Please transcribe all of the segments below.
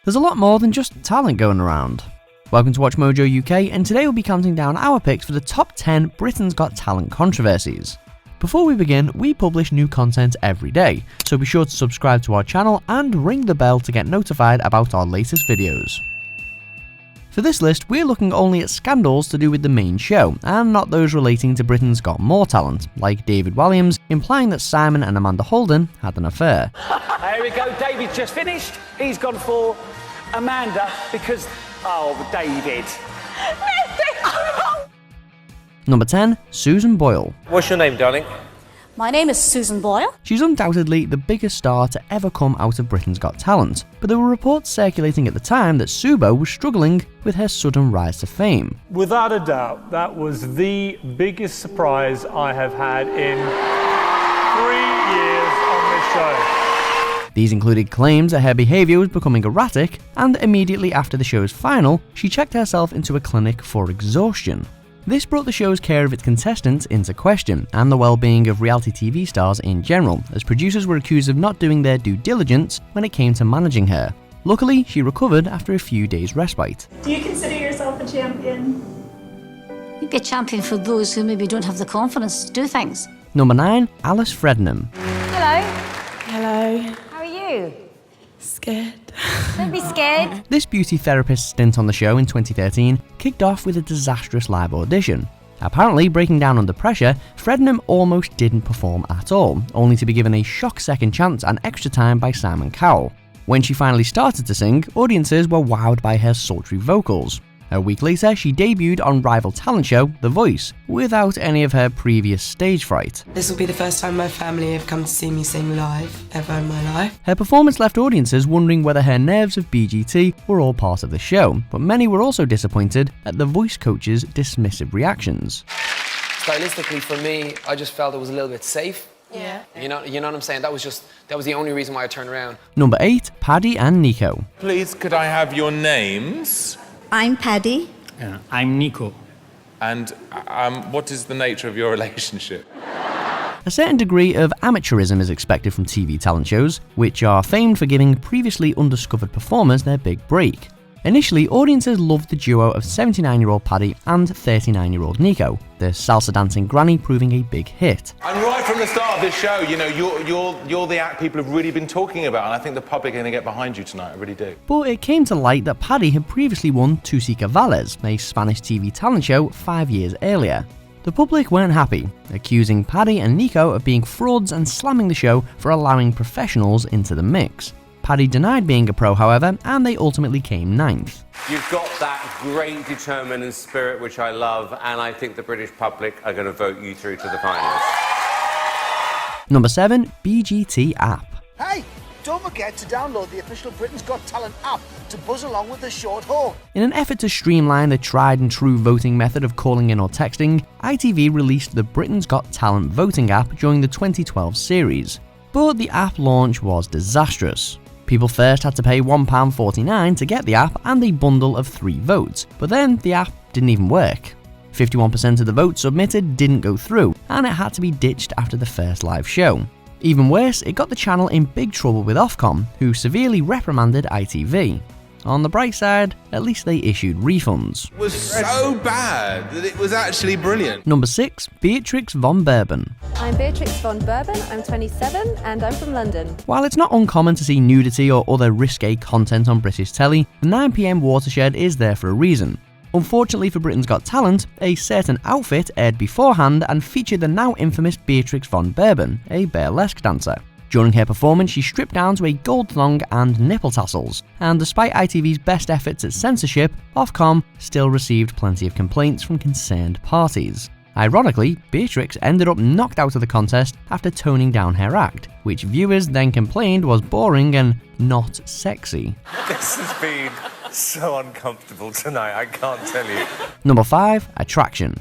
There's a lot more than just talent going around. Welcome to WatchMojoUK, and today we'll be counting down our picks for the top 10 Britain's Got Talent controversies. Before we begin, we publish new content every day, so be sure to subscribe to our channel and ring the bell to get notified about our latest videos. For this list, we're looking only at scandals to do with the main show, and not those relating to Britain's Got More Talent, like David Walliams implying that Simon and Amanda Holden had an affair. Here we go, David's just finished. He's gone for Amanda because, oh, David. Number 10, Susan Boyle. What's your name, darling? My name is Susan Boyle. She's undoubtedly the biggest star to ever come out of Britain's Got Talent, but there were reports circulating at the time that Subo was struggling with her sudden rise to fame. Without a doubt, that was the biggest surprise I have had in 3 years on this show. These included claims that her behaviour was becoming erratic, and immediately after the show's final, she checked herself into a clinic for exhaustion. This brought the show's care of its contestants into question, and the well-being of reality TV stars in general, as producers were accused of not doing their due diligence when it came to managing her. Luckily, she recovered after a few days' respite. Do you consider yourself a champion? You'd be a champion for those who maybe don't have the confidence to do things. Number 9, Alice Fredenham. Hello. Hello. How are you? Scared. Don't be scared. This beauty therapist stint on the show in 2013 kicked off with a disastrous live audition. Apparently, breaking down under pressure, Fredenham almost didn't perform at all, only to be given a shock second chance and extra time by Simon Cowell. When she finally started to sing, audiences were wowed by her sultry vocals. A week later, she debuted on rival talent show The Voice, without any of her previous stage fright. This will be the first time my family have come to see me sing live ever in my life. Her performance left audiences wondering whether her nerves of BGT were all part of the show, but many were also disappointed at the voice coach's dismissive reactions. Stylistically, for me, I just felt it was a little bit safe. Yeah. You know what I'm saying? That was the only reason why I turned around. Number 8, Paddy and Nico. Please, could I have your names? I'm Paddy. I'm Nico. And what is the nature of your relationship? A certain degree of amateurism is expected from TV talent shows, which are famed for giving previously undiscovered performers their big break. Initially, audiences loved the duo of 79-year-old Paddy and 39-year-old Nico, the salsa dancing granny proving a big hit. And right from the start of this show, you know, you're the act people have really been talking about, and I think the public are going to get behind you tonight, I really do. But it came to light that Paddy had previously won Tu Si Que Vales, a Spanish TV talent show 5 years earlier. The public weren't happy, accusing Paddy and Nico of being frauds and slamming the show for allowing professionals into the mix. Paddy denied being a pro, however, and they ultimately came 9th. You've got that great determined spirit, which I love, and I think the British public are going to vote you through to the finals. Number 7, BGT App. Hey, don't forget to download the official Britain's Got Talent app to buzz along with the short haul. In an effort to streamline the tried and true voting method of calling in or texting, ITV released the Britain's Got Talent voting app during the 2012 series. But the app launch was disastrous. People first had to pay £1.49 to get the app and a bundle of 3 votes, but then the app didn't even work. 51% of the votes submitted didn't go through, and it had to be ditched after the first live show. Even worse, it got the channel in big trouble with Ofcom, who severely reprimanded ITV. On the bright side, at least they issued refunds. It was so bad that it was actually brilliant. Number 6, Beatrix von Bourbon. I'm Beatrix von Bourbon, I'm 27 and I'm from London. While it's not uncommon to see nudity or other risque content on British telly, the 9 PM watershed is there for a reason. Unfortunately for Britain's Got Talent, a certain outfit aired beforehand and featured the now infamous Beatrix von Bourbon, a burlesque dancer. During her performance, she stripped down to a gold thong and nipple tassels, and despite ITV's best efforts at censorship, Ofcom still received plenty of complaints from concerned parties. Ironically, Beatrix ended up knocked out of the contest after toning down her act, which viewers then complained was boring and not sexy. This has been so uncomfortable tonight, I can't tell you. Number 5, Attraction.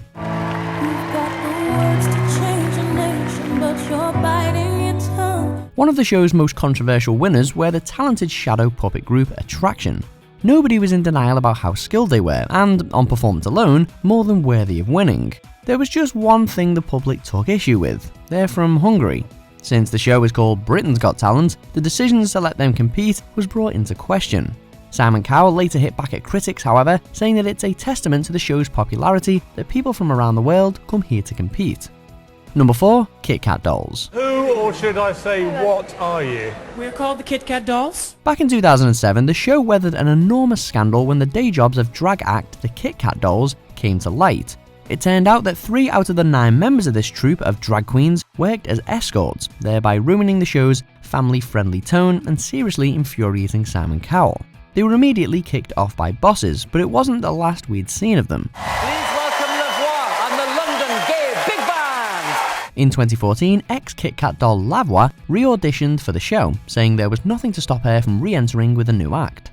One of the show's most controversial winners were the talented shadow puppet group Attraction. Nobody was in denial about how skilled they were, and, on performance alone, more than worthy of winning. There was just one thing the public took issue with. They're from Hungary. Since the show is called Britain's Got Talent, the decisions to let them compete was brought into question. Simon Cowell later hit back at critics, however, saying that it's a testament to the show's popularity that people from around the world come here to compete. Number 4. Kit Kat dolls. Who, or should I say, what are you? We're called the Kit Kat Dolls. Back in 2007, the show weathered an enormous scandal when the day jobs of drag act the Kit Kat dolls came to light. It turned out that 3 out of the 9 members of this troupe of drag queens worked as escorts, thereby ruining the show's family-friendly tone and seriously infuriating Simon Cowell. They were immediately kicked off by bosses, but it wasn't the last we'd seen of them. Please welcome Lavoie and the London Gay Big Band! In 2014, ex-Kit Kat doll Lavoie re-auditioned for the show, saying there was nothing to stop her from re-entering with a new act.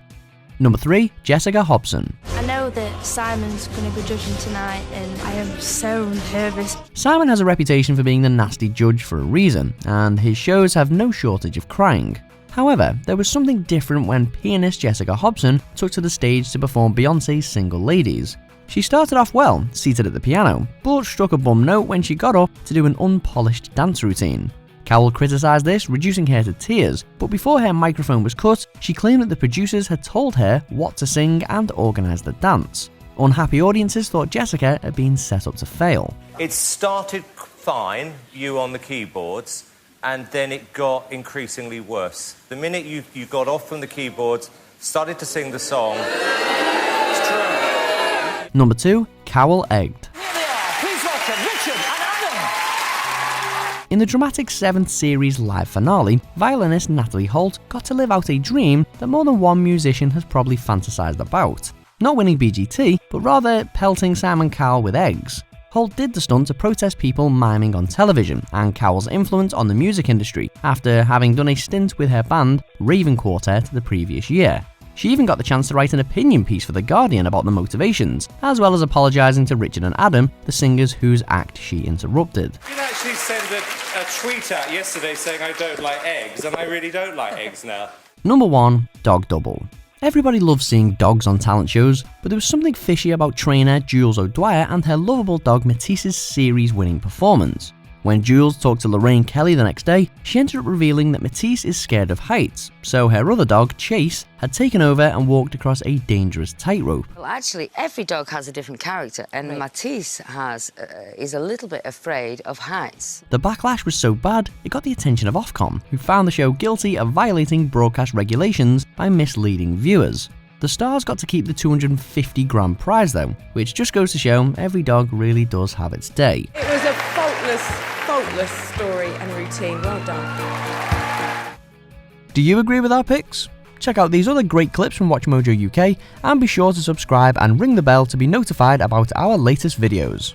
Number 3. Jessica Hobson. I know that Simon's going to be judging tonight and I am so nervous. Simon has a reputation for being the nasty judge for a reason, and his shows have no shortage of crying. However, there was something different when pianist Jessica Hobson took to the stage to perform Beyoncé's Single Ladies. She started off well, seated at the piano, but struck a bum note when she got up to do an unpolished dance routine. Cowell criticised this, reducing her to tears, but before her microphone was cut, she claimed that the producers had told her what to sing and organise the dance. Unhappy audiences thought Jessica had been set up to fail. It started fine, you on the keyboards, and then it got increasingly worse. The minute you got off from the keyboards, started to sing the song. It's true. Number 2. Cowell Egged. Here they are. Please welcome Richard and Adam. In the dramatic 7th series live finale, violinist Natalie Holt got to live out a dream that more than one musician has probably fantasized about. Not winning BGT, but rather pelting Simon Cowell with eggs. Holt did the stunt to protest people miming on television and Cowell's influence on the music industry after having done a stint with her band Raven Quartet the previous year. She even got the chance to write an opinion piece for The Guardian about the motivations, as well as apologising to Richard and Adam, the singers whose act she interrupted. You did actually send a tweet out yesterday saying I don't like eggs, and I really don't like eggs now. Number 1. Dog Double. Everybody loves seeing dogs on talent shows, but there was something fishy about trainer Jules O'Dwyer and her lovable dog Matisse's series-winning performance. When Jules talked to Lorraine Kelly the next day, she ended up revealing that Matisse is scared of heights, so her other dog, Chase, had taken over and walked across a dangerous tightrope. Well, actually, every dog has a different character, and Matisse is a little bit afraid of heights. The backlash was so bad, it got the attention of Ofcom, who found the show guilty of violating broadcast regulations by misleading viewers. The stars got to keep the $250 grand prize though, which just goes to show every dog really does have its day. It was a faultless story and routine. Well done. Do you agree with our picks? Check out these other great clips from WatchMojoUK and be sure to subscribe and ring the bell to be notified about our latest videos.